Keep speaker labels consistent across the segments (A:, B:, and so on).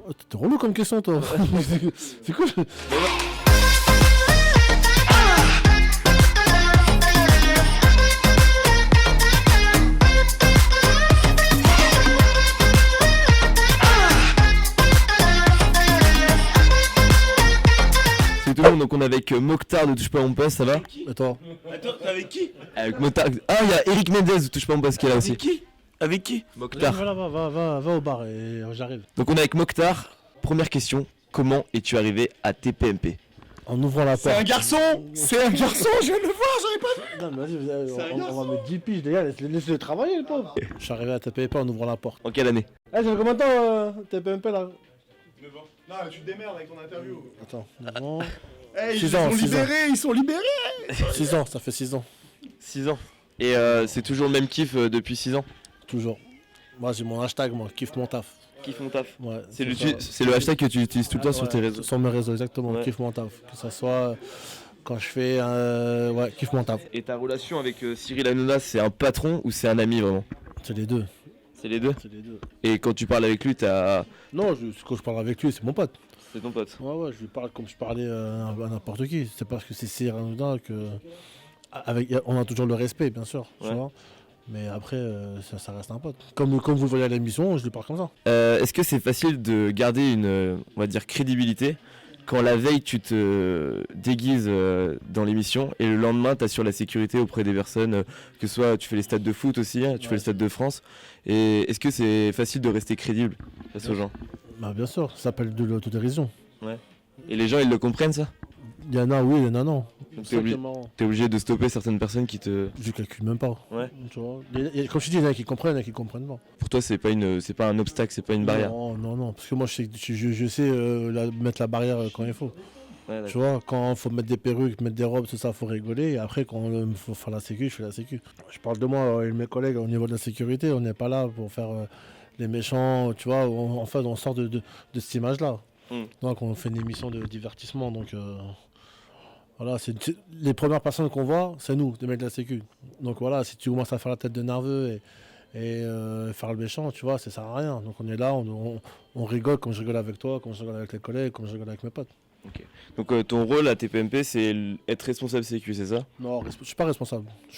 A: Oh, t'es relou comme question, toi. C'est cool.
B: Salut tout le monde, donc on est avec Mokhtar de Touche pas à mon poste, ça va?
A: Et toi?
C: Attends, t'es avec qui?
B: Avec Mokhtar. Ah, il y a Eric Mendez de Touche pas à mon poste qui est là aussi.
C: Avec qui? Avec qui?
B: Mokhtar.
A: Voilà, va au bar et j'arrive.
B: Donc on est avec Mokhtar. Première question, comment es-tu arrivé à TPMP?
A: En ouvrant la
C: C'est
A: porte.
C: un garçon! C'est un garçon, je viens de le voir, j'avais pas vu!
A: Non, mais vas-y,
C: C'est un
A: on
C: garçon.
A: va mettre 10 piges, les gars, laisse-le travailler, le pauvre. Je suis arrivé à TPMP en ouvrant la porte.
B: En quelle année?
A: Eh, ça fait combien de temps, TPMP, là?
C: 9 ans. Non, tu te démerdes avec ton interview.
A: Attends, 9 ans.
C: Hey, ils
A: 6
C: sont
A: ans, 6 ans.
C: libérés, ils sont libérés!
A: 6 ans, ça fait 6 ans.
B: 6 ans. Et c'est toujours le même kiff depuis 6 ans?
A: Toujours. Moi, j'ai mon hashtag, moi, kiffe mon taf.
B: Kiff mon taf.
A: Ouais,
B: C'est
A: ça.
B: le hashtag que tu utilises tout le temps sur tes réseaux.
A: Sur mes réseaux, exactement,
B: Ouais.
A: kiffe mon taf. Que ça soit quand je fais ouais, kiffe mon taf.
B: Et ta relation avec Cyril Hanouna, c'est un patron ou c'est un ami vraiment?
A: C'est les deux.
B: C'est les deux.
A: C'est les deux.
B: Et quand tu parles avec lui,
A: Non, quand je parle avec lui, c'est mon pote.
B: c'est ton pote.
A: Ouais, je lui parle comme je parlais à n'importe qui. C'est parce que c'est Cyril Hanouna que. On a toujours le respect, bien sûr. Tu
B: Ouais.
A: vois. Mais après, ça reste un pote. Comme vous le voyez à l'émission, je lui parle comme ça.
B: Est-ce que c'est facile de garder une, on va dire, crédibilité quand la veille tu te déguises dans l'émission et le lendemain tu assures la sécurité auprès des personnes, que ce soit tu fais les stades de foot aussi, hein, tu fais le stade de France, et est-ce que c'est facile de rester crédible face aux gens?
A: Bah, bien sûr, ça s'appelle de l'autodérision.
B: Et les gens ils le comprennent ça?
A: Il y en a oui, il y en a non.
B: Donc
A: C'est ça qui est marrant.
B: t'es obligé de stopper certaines personnes qui te...
A: Je calcule même pas.
B: Ouais.
A: Tu vois. Comme je te dis, il y en a qui comprennent, il y en a qui comprennent pas.
B: Pour toi c'est pas un obstacle, c'est pas une barrière?
A: Non. Parce que moi, je sais mettre la barrière quand il faut.
B: Ouais,
A: Tu vois, quand il faut mettre des perruques, mettre des robes, tout ça, faut rigoler. Et après, quand il faut faire la sécu, je fais la sécu. Je parle de moi et de mes collègues au niveau de la sécurité. On n'est pas là pour faire les méchants, tu vois. En fait, on sort de cette image-là. Donc, on fait une émission de divertissement. Donc, voilà, les premières personnes qu'on voit, c'est nous, les mecs de la sécu. Donc, voilà, si tu commences à faire la tête de nerveux et faire le méchant, tu vois, ça sert à rien. Donc, on est là, on rigole comme je rigole avec toi, comme je rigole avec les collègues, comme je rigole avec mes potes.
B: Donc ton rôle à TPMP c'est être responsable sécu, c'est ça?
A: Non, je suis pas responsable. Je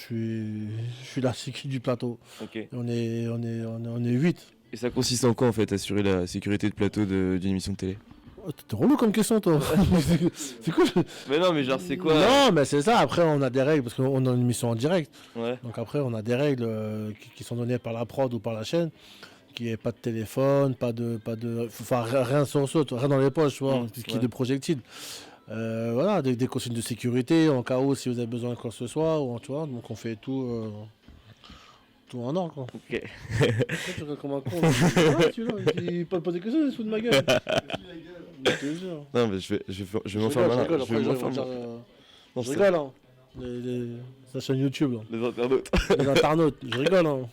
A: suis la sécu du plateau.
B: Ok.
A: Et on est 8.
B: Et ça consiste en quoi en fait, assurer la sécurité de plateau d'une émission de télé?
A: Oh, t'es relou comme question, toi. C'est cool.
B: Mais non mais genre c'est quoi?
A: Non, mais c'est ça. Après, on a des règles parce qu'on a une émission en direct.
B: Ouais.
A: Donc après, on a des règles qui sont données par la prod ou par la chaîne. Qui est pas de téléphone, enfin rien sur ça, rien dans les poches, tu vois, qui est de projectiles. Voilà, des consignes de sécurité en cas où si vous avez besoin de quoi que ce soit, ou, tu vois, donc on fait tout en ordre, quoi.
B: Ok.
A: Pourquoi tu regardes comme un con là? Ah, tu vois, il peut pas poser des questions, il se fout de ma gueule. Je te jure.
B: Non mais je vais m'en faire malin.
A: Je rigole, après,
B: Non,
A: je rigole, hein. Sa chaîne YouTube, là.
B: Les internautes.
A: Les internautes, je rigole, hein.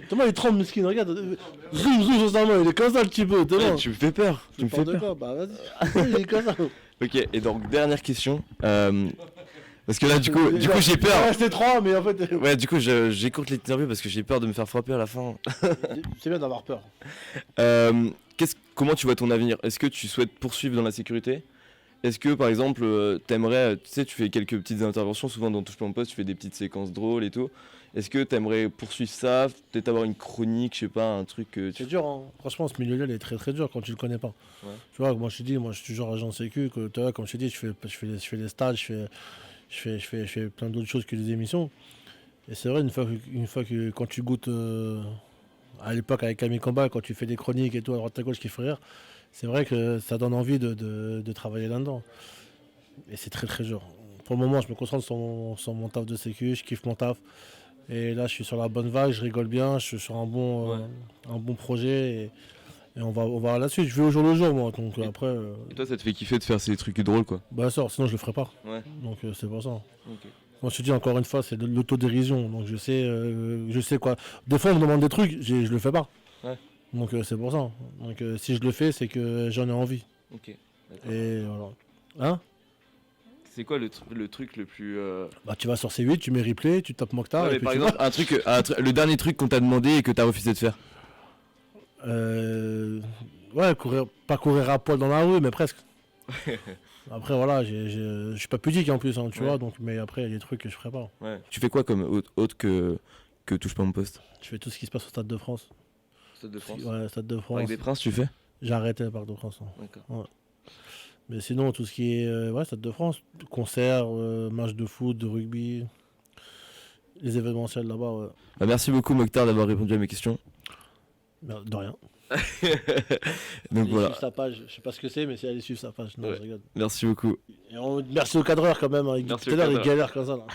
A: Thomas, il tremble, miskin, regarde. Zoom sur sa main, il est comme ça, le petit peu, Thomas.
B: Tu me fais peur. Tu me fais peur.
A: Quoi bah vas-y, il est comme ça.
B: Ok, et donc dernière question. Parce que là du coup j'ai peur.
A: C'était 3, mais en fait.
B: Ouais, du coup j'écoute l'interview parce que j'ai peur de me faire frapper à la fin.
A: C'est bien d'avoir peur.
B: Comment tu vois ton avenir? Est-ce que tu souhaites poursuivre dans la sécurité? Est-ce que par exemple t'aimerais, tu sais, tu fais quelques petites interventions, souvent dans Touche pas mon poste, tu fais des petites séquences drôles et tout. Est-ce que t'aimerais poursuivre ça, peut-être avoir une chronique, je sais pas, un truc que tu...
A: C'est dur, hein. Franchement, ce milieu-là, il est très très dur quand tu le connais pas.
B: Ouais.
A: Tu vois, moi je te dis, moi je suis toujours agent sécu, que tu vois, comme je te dis, je fais les stages, je fais plein d'autres choses que les émissions. Et c'est vrai, une fois que quand tu goûtes à l'époque avec Camille Combal, quand tu fais des chroniques et tout à droite à gauche qui font rire, c'est vrai que ça donne envie de travailler là-dedans. Et c'est très très dur. Pour le moment, je me concentre sur mon taf de sécu, je kiffe mon taf. Et là, je suis sur la bonne vague, je rigole bien, je suis sur un bon projet. Et on va là-dessus. Je vais au jour le jour, moi. Donc après.
B: Et toi, ça te fait kiffer de faire ces trucs drôles, quoi?
A: Bah, ça, sinon je le ferais pas.
B: Ouais.
A: Donc c'est pour ça.
B: Ok.
A: Moi, je te dis encore une fois, c'est de l'autodérision. Donc je sais quoi. Des fois, on me demande des trucs, je le fais pas.
B: Ouais.
A: Donc c'est pour ça. Donc si je le fais, c'est que j'en ai envie.
B: Ok. D'accord.
A: Et voilà. Hein?
B: C'est quoi le truc le plus...
A: Bah, tu vas sur C8, tu mets replay, tu tapes Mokhtar.
B: Ouais,
A: et
B: mais
A: puis
B: par
A: tu
B: exemple, le dernier truc qu'on t'a demandé et que t'as refusé de faire.
A: vois. Ouais, pas courir à poil dans la rue, mais presque. Après, voilà, je suis pas pudique en plus, hein, tu
B: Ouais.
A: vois, donc, mais après, il y a des trucs que je ferais pas.
B: Ouais. Tu fais quoi comme autre que touche pas mon poste?
A: Je fais tout ce qui se passe au Stade de France.
B: Stade de
A: Ouais, Stade de France.
B: Avec des Princes, tu fais?
A: J'ai arrêté le Parc de France. Hein.
B: D'accord.
A: Mais sinon, tout ce qui est ouais, Stade de France, concerts, matchs de foot, de rugby, les événementiels là-bas, ouais.
B: Bah, merci beaucoup Mokhtar d'avoir répondu à mes questions.
A: De rien.
B: Donc
A: Allez
B: voilà,
A: suivre sa page, je sais pas ce que c'est, mais c'est aller suivre sa page. Non,
B: Ouais.
A: je rigole.
B: merci beaucoup.
A: Et merci au cadreur quand même, hein.
B: Merci
A: Tout à
B: au
A: l'heure, il
B: cadreur.
A: galère comme ça. Là.